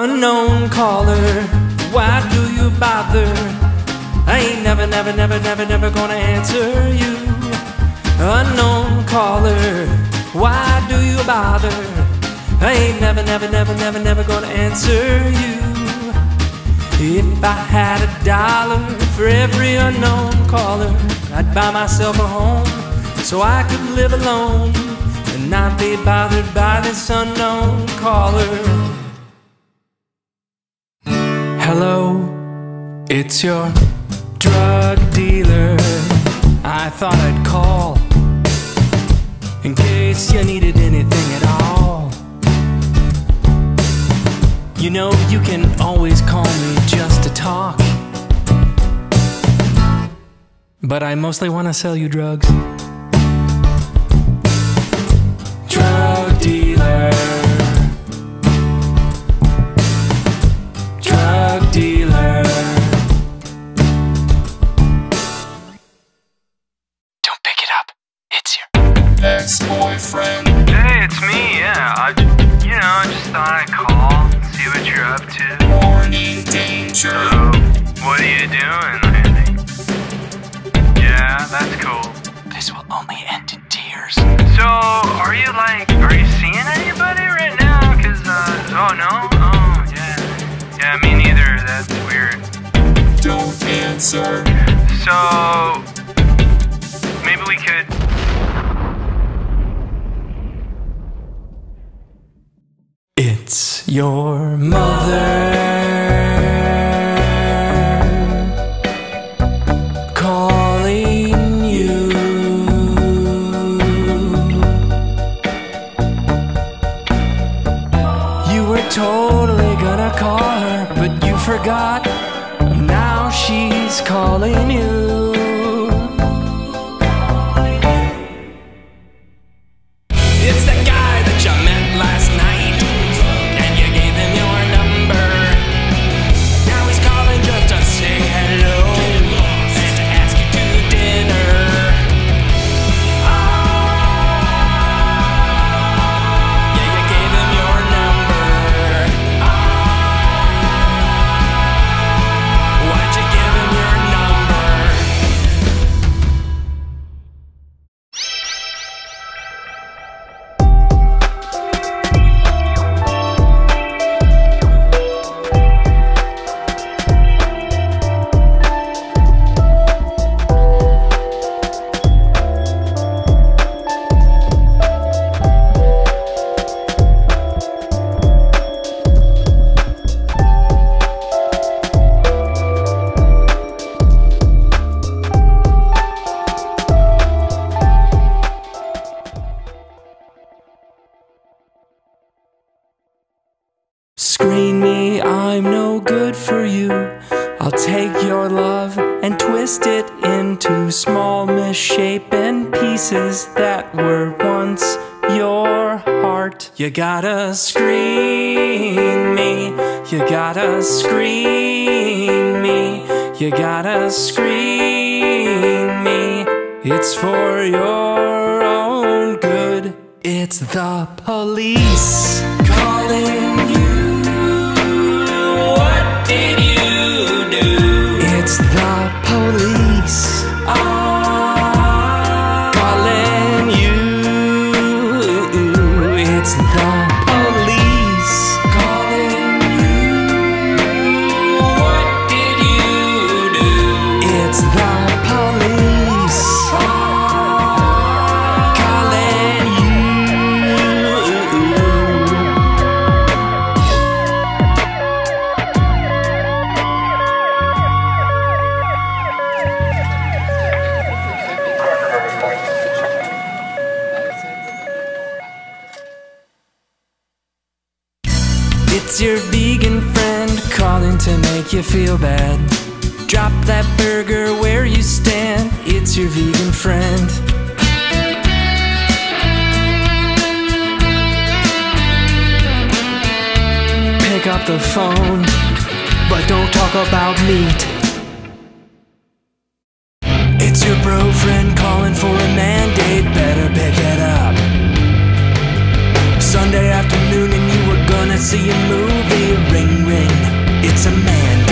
Unknown caller, why do you bother? I ain't never gonna answer you. Unknown caller, why do you bother? I ain't never gonna answer you. If I had $1 for every unknown caller, I'd buy myself a home so I could live alone and not be bothered by this unknown caller. Hello, it's your drug dealer. I thought I'd call in case you needed anything at all. You know, you can always call me just to talk, but I mostly want to sell you drugs. Drug dealer, drug dealer. Don't pick it up, it's your ex-boyfriend. Hey, it's me, yeah. I just thought I'd call, see what you're up to. Morning danger. So, what are you doing, Randy? Yeah, that's cool. This will only end in tears. So, are you seeing anybody right now? Cause, oh no? Oh, yeah. Yeah, me neither, that's weird. Don't answer. So, maybe we could... It's your mother calling you. You were totally gonna call her, but you forgot. Now she's calling you. It's the guy that you met last night, and you gave him your number. Now he's calling just to say hello and to ask you to dinner. Yeah, you gave him your number. Why'd you give him your number? Screen me, I'm no good for you. I'll take your love and twist it into small misshapen pieces that were once your heart. You gotta screen me, you gotta screen me, you gotta screen me. It's for your own good. It's the police calling you. What did you do? It's the police calling you. It's the police calling you. What did you do? It's the police calling you. It's your vegan friend calling to make you feel bad. Drop that burger where you stand. It's your vegan friend. Pick up the phone, but don't talk about meat. It's your bro friend calling for a mandate. Better pick it up. Sunday afternoon and you were gonna see a movie. Ring It's a mandate.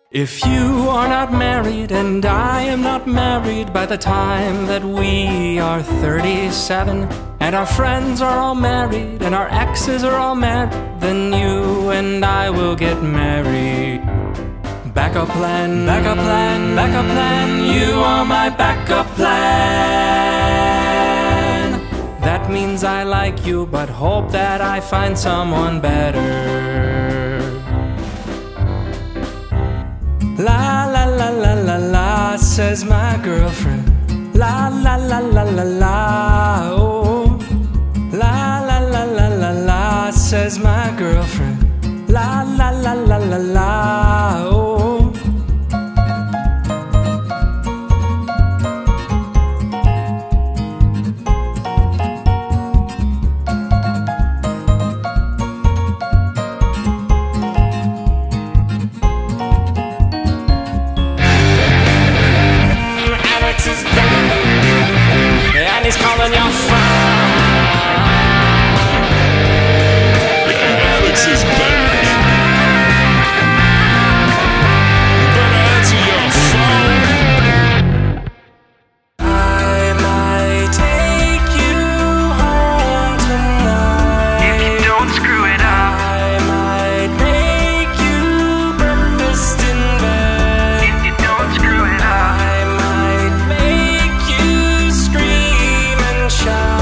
If you are not married and I am not married by the time that we are 37, and our friends are all married and our exes are all married, then you and I will get married. Backup plan, backup plan, backup plan. You are my backup plan. That means I like you but hope that I find someone better. La la la la la la, says my girlfriend. La la la la la la, oh. La la la la la la, says my girlfriend. La la la la la la, oh. He's calling your phone. Alex is back. Better answer your phone. I might take you home tonight. If you don't screw it up, I might make you breakfast in bed. if you don't screw it up, I might make you scream and shout.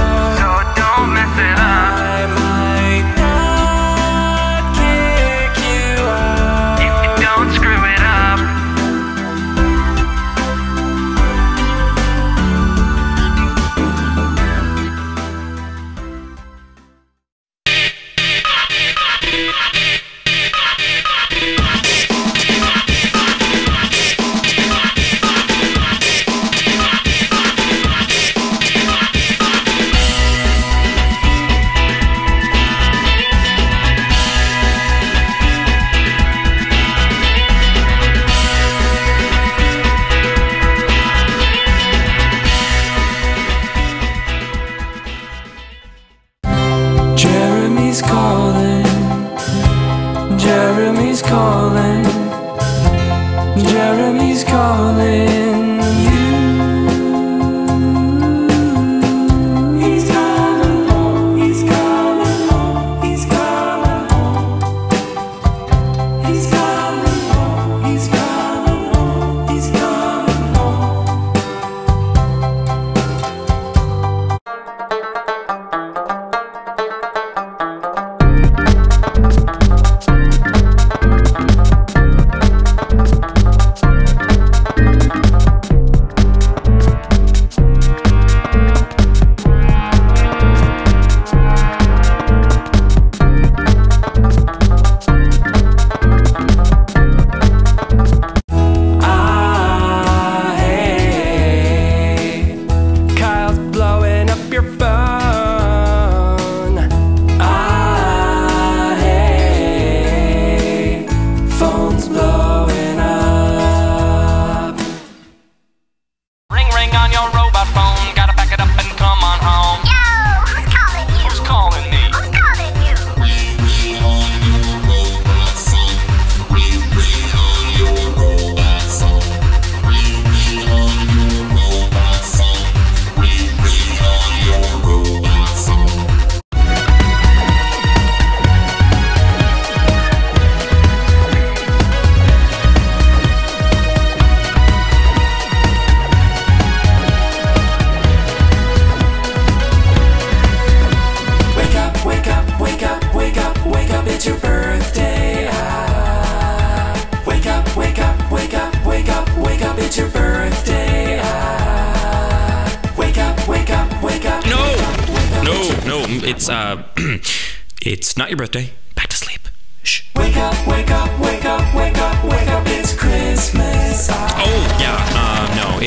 It's not your birthday. Back to sleep. Shh. Wake up, wake up, wake up, wake up, wake up, it's Christmas. Oh, yeah, no,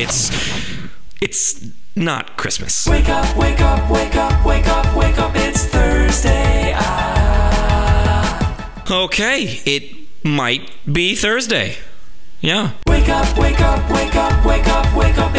it's not Christmas. Wake up, wake up, wake up, wake up, wake up, it's Thursday. Okay, it might be Thursday. Yeah. Wake up, wake up, wake up, wake up, wake up,